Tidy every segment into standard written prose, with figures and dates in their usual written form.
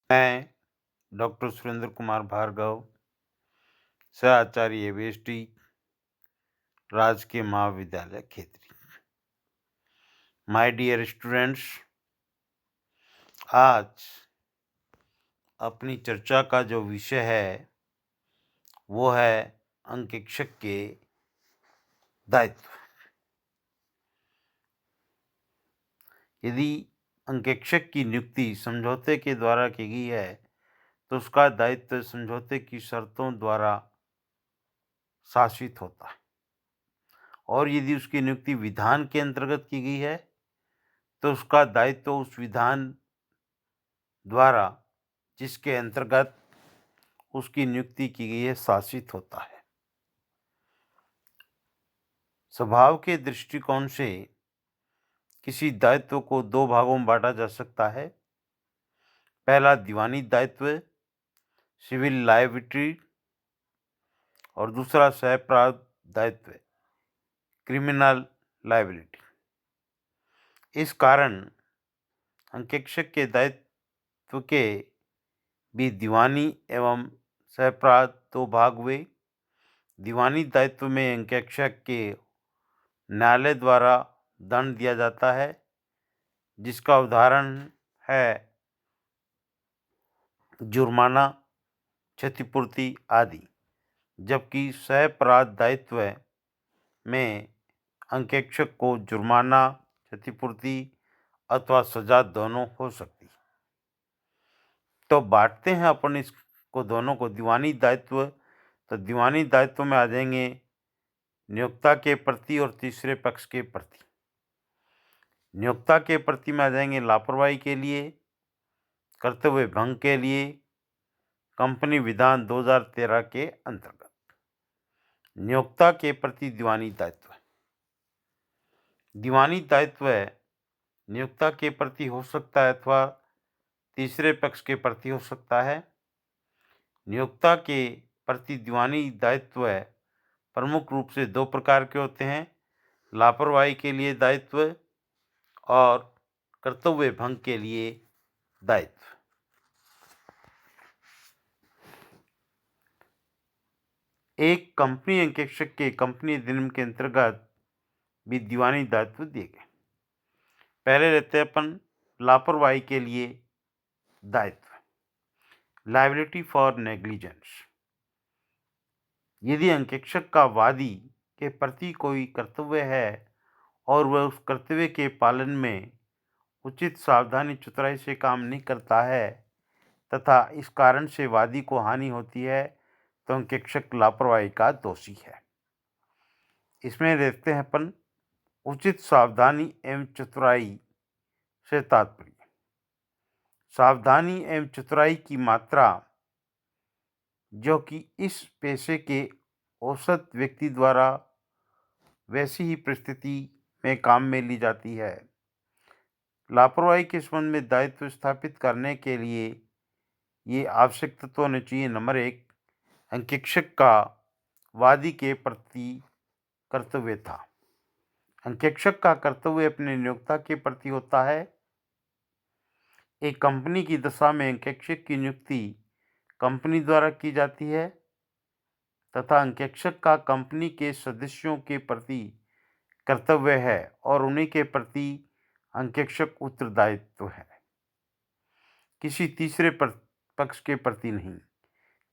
मैं डॉक्टर सुरेंद्र कुमार भार्गव, सहआचार्य एवीएसटी, राजकीय महाविद्यालय खेतरी। माय डियर स्टूडेंट्स, आज अपनी चर्चा का जो विषय है वो है अंकेक्षक के दायित्व। यदि अंकेक्षक की नियुक्ति समझौते के द्वारा की गई है तो उसका दायित्व समझौते की शर्तों द्वारा शासित होता है, और यदि उसकी नियुक्ति विधान के अंतर्गत की गई है तो उसका दायित्व उस विधान द्वारा जिसके अंतर्गत उसकी नियुक्ति की गई है शासित होता है। स्वभाव के दृष्टिकोण से किसी दायित्व को दो भागों में बांटा जा सकता है। पहला दीवानी दायित्व, सिविल लायबिलिटी, और दूसरा सहप्राप्त दायित्व, क्रिमिनल लायबिलिटी। इस कारण अंकेक्षक के दायित्व के भी दीवानी एवं सहप्राप्त दो भाग हुए। दीवानी दायित्व में अंकेक्षक के न्यायालय द्वारा दंड दिया जाता है, जिसका उदाहरण है जुर्माना, क्षतिपूर्ति आदि। जबकि सहप्राप्त दायित्व में अंकेक्षक को जुर्माना, क्षतिपूर्ति अथवा सजा दोनों हो सकती। तो बांटते हैं अपन इसको दोनों को। दीवानी दायित्व, तो दीवानी दायित्व में आ जाएंगे नियोक्ता के प्रति और तीसरे पक्ष के प्रति। नियोक्ता के प्रति में आ जाएंगे लापरवाही के लिए, कर्तव्य भंग के लिए, कंपनी विधान 2013 के अंतर्गत। नियोक्ता के प्रति दीवानी दायित्व। दीवानी दायित्व नियोक्ता के प्रति हो सकता है अथवा तीसरे पक्ष के प्रति हो सकता है। नियोक्ता के प्रति दीवानी दायित्व प्रमुख रूप से दो प्रकार के होते हैं: लापरवाही के लिए दायित्व और कर्तव्य भंग के लिए दायित्व। एक कंपनी अंकेक्षक के कंपनी अधिनियम के अंतर्गत भी दीवानी दायित्व दिए गए। पहले रहते हैं अपन लापरवाही के लिए दायित्व, लायबिलिटी फॉर नेग्लिजेंस। यदि अंकेक्षक का वादी के प्रति कोई कर्तव्य है और वह उस कर्तव्य के पालन में उचित सावधानी चतुराई से काम नहीं करता है तथा इस कारण से वादी को हानि होती है, तो अंकेक्षक लापरवाही का दोषी है। इसमें देखते हैं अपन उचित सावधानी एवं चतुराई से तात्पर्य। सावधानी एवं चतुराई की मात्रा जो कि इस पेशे के औसत व्यक्ति द्वारा वैसी ही परिस्थिति में काम में ली जाती है। लापरवाही के संबंध में दायित्व स्थापित करने के लिए ये आवश्यक तत्व होने चाहिए। नंबर 1, अंकेक्षक का वादी के प्रति कर्तव्य था। अंकेक्षक का कर्तव्य अपने नियोक्ता के प्रति होता है। एक कंपनी की दशा में अंकेक्षक की नियुक्ति कंपनी द्वारा की जाती है तथा अंकेक्षक का कंपनी के सदस्यों के प्रति कर्तव्य है और उन्हीं के प्रति अंकेक्षक उत्तरदायित्व है, किसी तीसरे पक्ष के प्रति नहीं,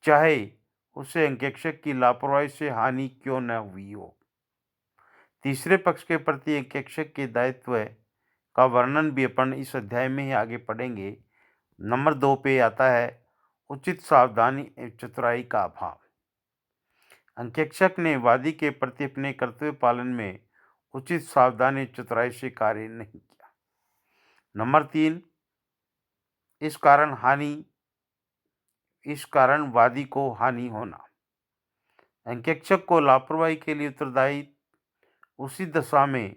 चाहे उसे अंकेक्षक की लापरवाही से हानि क्यों न हुई हो। तीसरे पक्ष के प्रति अंकेक्षक के दायित्व का वर्णन भी अपन इस अध्याय में ही आगे पढ़ेंगे। नंबर 2 पे आता है उचित सावधानी एवं चतुराई का अभाव। अंकेक्षक ने वादी के प्रति अपने कर्तव्य पालन में उचित सावधानी चतुराई से कार्य नहीं किया। नंबर 3, इस कारण वादी को हानि होना। अंकेक्षक को लापरवाही के लिए उत्तरदायी उसी दशा में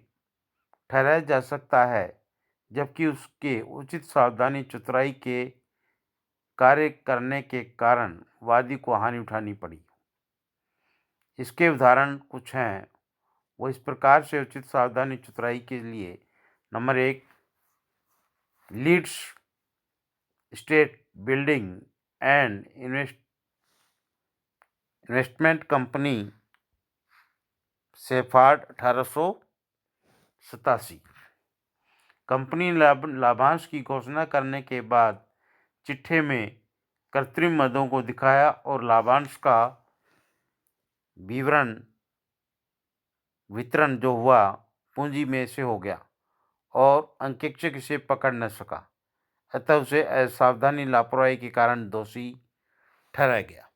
ठहराया जा सकता है जबकि उसके उचित सावधानी चतुराई के कार्य करने के कारण वादी को हानि उठानी पड़ी। इसके उदाहरण कुछ हैं, वो इस प्रकार से उचित सावधानी चतुराई के लिए। Number 1, Leeds Estate Building and Investment Company Shepherd 1887। Company ने लाभांश की घोषणा करने के बाद चिट्ठे में कृत्रिम मदों को दिखाया और लाभांश का विवरण वितरण जो हुआ पूंजी में से हो गया और अंकेक्षक इसे पकड़ न सका, अतः उसे असावधानी लापरवाही के कारण दोषी ठहराया गया।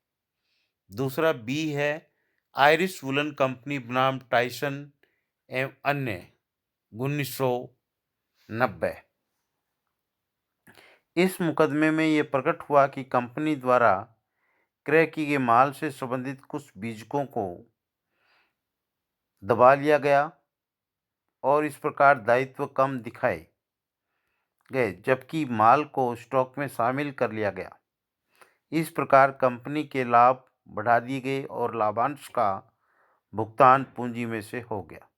दूसरा बी है आयरिश वुलन कंपनी बनाम टाइसन एवं अन्य 1990। इस मुकदमे में यह प्रकट हुआ कि कंपनी द्वारा क्रय किए गए माल से संबंधित कुछ बीजकों को दबा लिया गया और इस प्रकार दायित्व कम दिखाए गए जबकि माल को स्टॉक में शामिल कर लिया गया। इस प्रकार कंपनी के लाभ बढ़ा दिए गए और लाभांश का भुगतान पूंजी में से हो गया।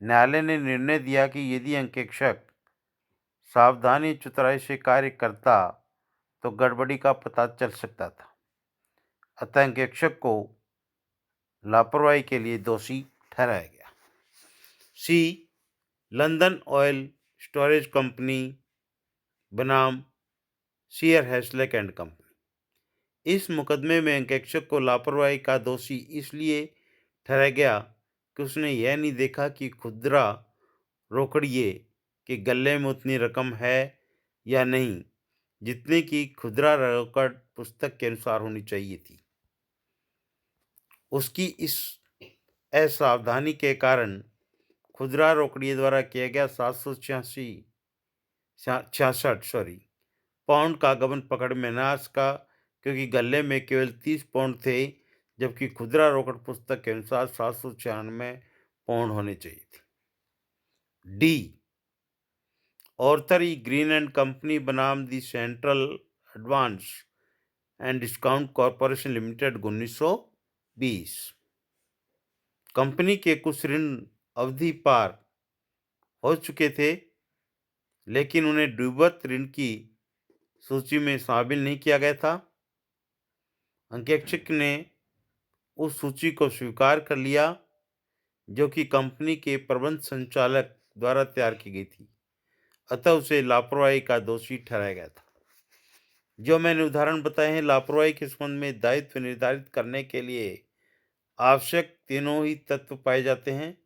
न्यायालय ने निर्णय दिया कि यदि अंकेक्षक सावधानी चतुराई से कार्य करता तो गड़बड़ी का पता चल सकता था, अतः अंकेक्षक को लापरवाही के लिए दोषी ठहराया गया। सी लंदन ऑयल स्टोरेज कंपनी बनाम सीयर हैस्लैक एंड कंपनी। इस मुकदमे में अंकेक्षक को लापरवाही का दोषी इसलिए ठहराया गया कि उसने यह नहीं देखा कि खुदरा रोकड़िए के गले में उतनी रकम है या नहीं जितने की खुदरा रोकड़ पुस्तक के अनुसार होनी चाहिए थी। उसकी इस असावधानी के कारण खुदरा रोकड़िए द्वारा किया गया 766 पाउंड का गबन पकड़ में न आ सका, क्योंकि गले में केवल 30 पाउंड थे जबकि खुदरा रोकड़ पुस्तक के अनुसार 796 पाउंड होने चाहिए थे। D Arthur Green and company बनाम the Central Advance and Discount Corporation Limited 1920। Company के कुछ ऋण अवधि पार हो चुके थे लेकिन उन्हें डूबत ऋण की सूची में शामिल नहीं किया गया था। अंकेक्षक ने उस सूची को स्वीकार कर लिया जो कि कंपनी के प्रबंध संचालक द्वारा तैयार की गई थी, अतः उसे लापरवाही का दोषी ठहराया गया था। जो मैंने उदाहरण बताए हैं, लापरवाही के संबंध में दायित्व निर्धारित करने के लिए आवश्यक तीनों ही तत्व पाए जाते हैं,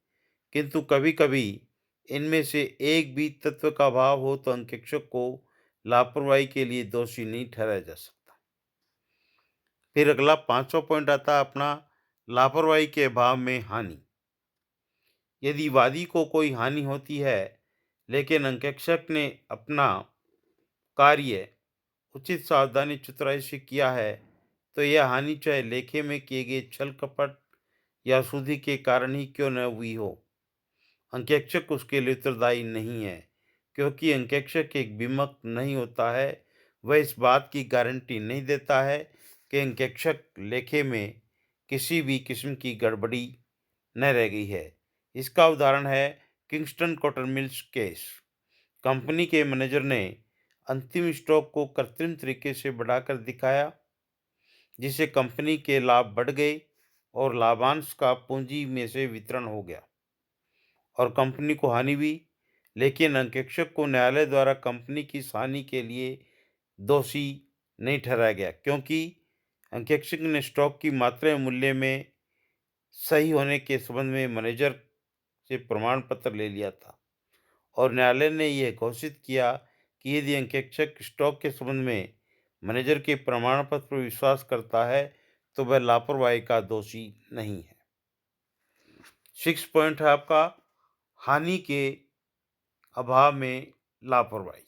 किंतु कभी कभी इनमें से एक भी तत्व का अभाव हो तो अंकेक्षक को लापरवाही के लिए दोषी नहीं ठहराया जा सकता। फिर अगला 5वां पॉइंट आता है अपना, लापरवाही के अभाव में हानि। यदि वादी को कोई हानि होती है लेकिन अंकेक्षक ने अपना कार्य उचित सावधानी चतुराई से किया है तो यह हानि चाहे लेखे में किए गए छल कपट या सूदी के कारण ही क्यों न हुई हो, अंकेक्षक उसके लिए उत्तरदायी नहीं है, क्योंकि अंकेक्षक एक बीमक नहीं होता है। वह इस बात की गारंटी नहीं देता है कि अंकेक्षक लेखे में किसी भी किस्म की गड़बड़ी न रह गई है। इसका उदाहरण है Kingston cotton mills case. Company के मैनेजर ने अंतिम स्टॉक को कृत्रिम तरीके से बढ़ाकर दिखाया जिससे कंपनी के लाभ बढ़ गए और लाभांश का पूंजी में से वितरण हो गया और कंपनी को हानि हुई, लेकिन अंकेक्षक को न्यायालय द्वारा कंपनी की हानि के लिए दोषी नहीं ठहराया गया क्योंकि अंकेक्षक ने स्टॉक की मात्रा या मूल्य में सही होने के संबंध में मैनेजर से प्रमाण पत्र ले लिया था और न्यायालय ने यह घोषित किया कि यदि अंकेक्षक स्टॉक के संबंध में मैनेजर के प्रमाण पत्र पर विश्वास करता है तो वह लापरवाही का दोषी नहीं है। 6 पॉइंट है आपका, हानि के अभाव में लापरवाही।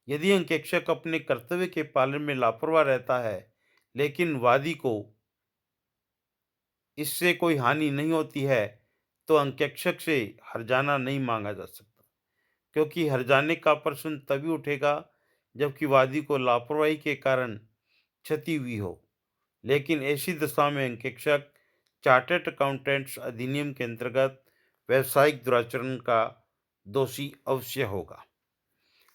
यदि अंकेक्षक अपने कर्तव्य के पालन में लापरवाह रहता है लेकिन वादी को इससे कोई हानि नहीं होती है तो अंकेक्षक से हर्जाना नहीं मांगा जा सकता, क्योंकि हर्जाने का प्रश्न तभी उठेगा जबकि वादी को लापरवाही के कारण क्षति हुई हो। लेकिन ऐसी दशा में अंकेक्षक चार्टर्ड अकाउंटेंट्स अधिनियम के अंतर्गत व्यावसायिक दुराचरण का दोषी अवश्य होगा।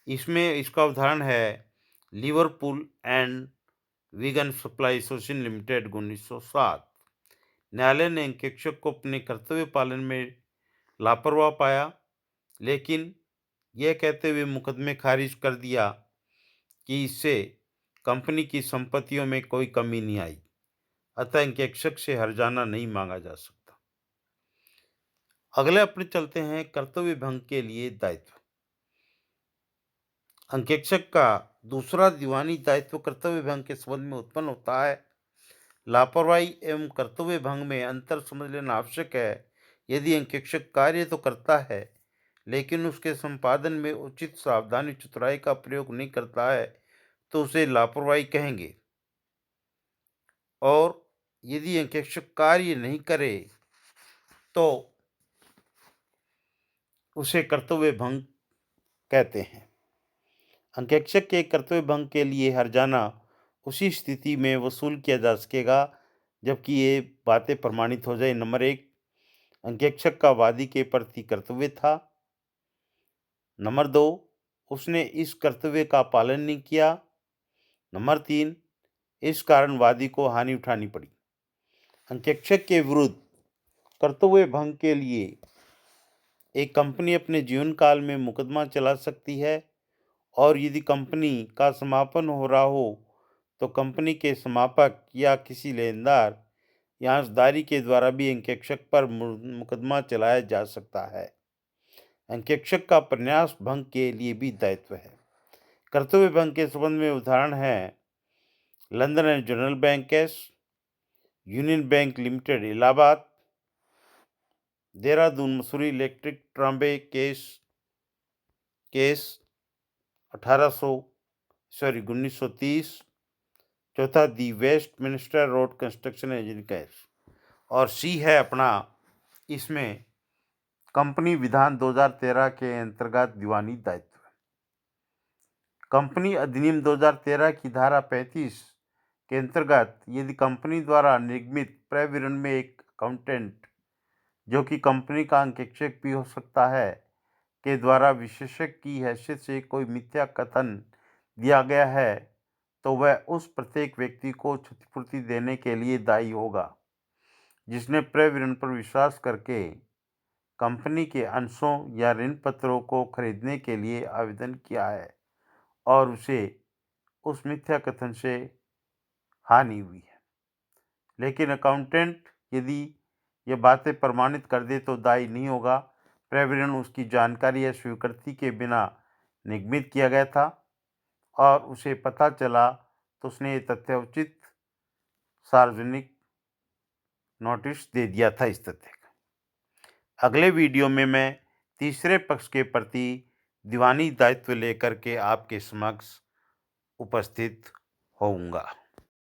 इसमें इसका उदाहरण है Liverpool and vegan supply association limited 1907। न्यायालय ने अंकेक्षक को अपने कर्तव्य पालन में लापरवाह पाया, लेकिन यह कहते हुए मुकदमे खारिज कर दिया कि इससे कंपनी की संपत्तियों में कोई कमी नहीं आई, अतः अंकेक्षक से हर्जाना नहीं मांगा जा सकता। अगले अपने चलते हैं कर्तव्य भंग के लिए दायित्व। अंकेक्षक का दूसरा दीवानी दायित्व कर्तव्य भंग के संबंध में उत्पन्न होता है। लापरवाही एवं कर्तव्य भंग में अंतर समझ लेना आवश्यक है। यदि अंकेक्षक कार्य तो करता है, लेकिन उसके संपादन में उचित सावधानी चतुराई का प्रयोग नहीं करता है, तो उसे लापरवाही कहेंगे। और यदि अंकेक्षक कार्य नहीं करे तो उसे कर्तव्य भंग कहते हैं। अंकेक्षक के कर्तव्य भंग के लिए हर्जाना उसी स्थिति में वसूल किया जा सकेगा जबकि ये बातें प्रमाणित हो जाए। नंबर 1, अंकेक्षक का वादी के प्रति कर्तव्य था। नंबर 2, उसने इस कर्तव्य का पालन नहीं किया। नंबर 3, इस कारण वादी को हानि उठानी पड़ी। अंकेक्षक के विरुद्ध कर्तव्य भंग के लिए एक कंपनी अपने जीवन काल में मुकदमा चला सकती है, और यदि कंपनी का समापन हो रहा हो तो कंपनी के समापक या किसी लेनदार या अंशधारी के द्वारा भी अंकेक्षक पर मुकदमा चलाया जा सकता है। अंकेक्षक का प्रन्यास भंग के लिए भी दायित्व है। कर्तव्य भंग के संबंध में उदाहरण है London and General Bank case, Union Bank Limited Allahabad, Dehradun Mussoorie electric tramway case 1930, चौथा the Westminster Road Construction Engineering case. और सी है अपना इसमें कंपनी विधान 2013 के अंतर्गत दीवानी दायित्व। कंपनी अधिनियम 2013 की धारा 35 के अंतर्गत यदि कंपनी द्वारा निर्मित प्रविवरण में एक अकाउंटेंट, जो कि कंपनी का अंकेक्षक भी हो सकता है, के द्वारा विशेषज्ञ की हैसियत से कोई मिथ्या कथन दिया गया है, तो वह उस प्रत्येक व्यक्ति को क्षतिपूर्ति देने के लिए दायी होगा जिसने प्रविवरण पर विश्वास करके कंपनी के अंशों या ऋण पत्रों को खरीदने के लिए आवेदन किया है और उसे उस मिथ्या कथन से हानि हुई है। लेकिन अकाउंटेंट यदि ये बातें प्रमाणित कर दे तो दायी नहीं होगा। प्रविवरण उसकी जानकारी या स्वीकृति के बिना निर्मित किया गया था और उसे पता चला तो उसने ये तथ्य उचित सार्वजनिक नोटिस दे दिया था इस तथ्य का। अगले वीडियो में मैं तीसरे पक्ष के प्रति दीवानी दायित्व लेकर के आपके समक्ष उपस्थित होऊंगा।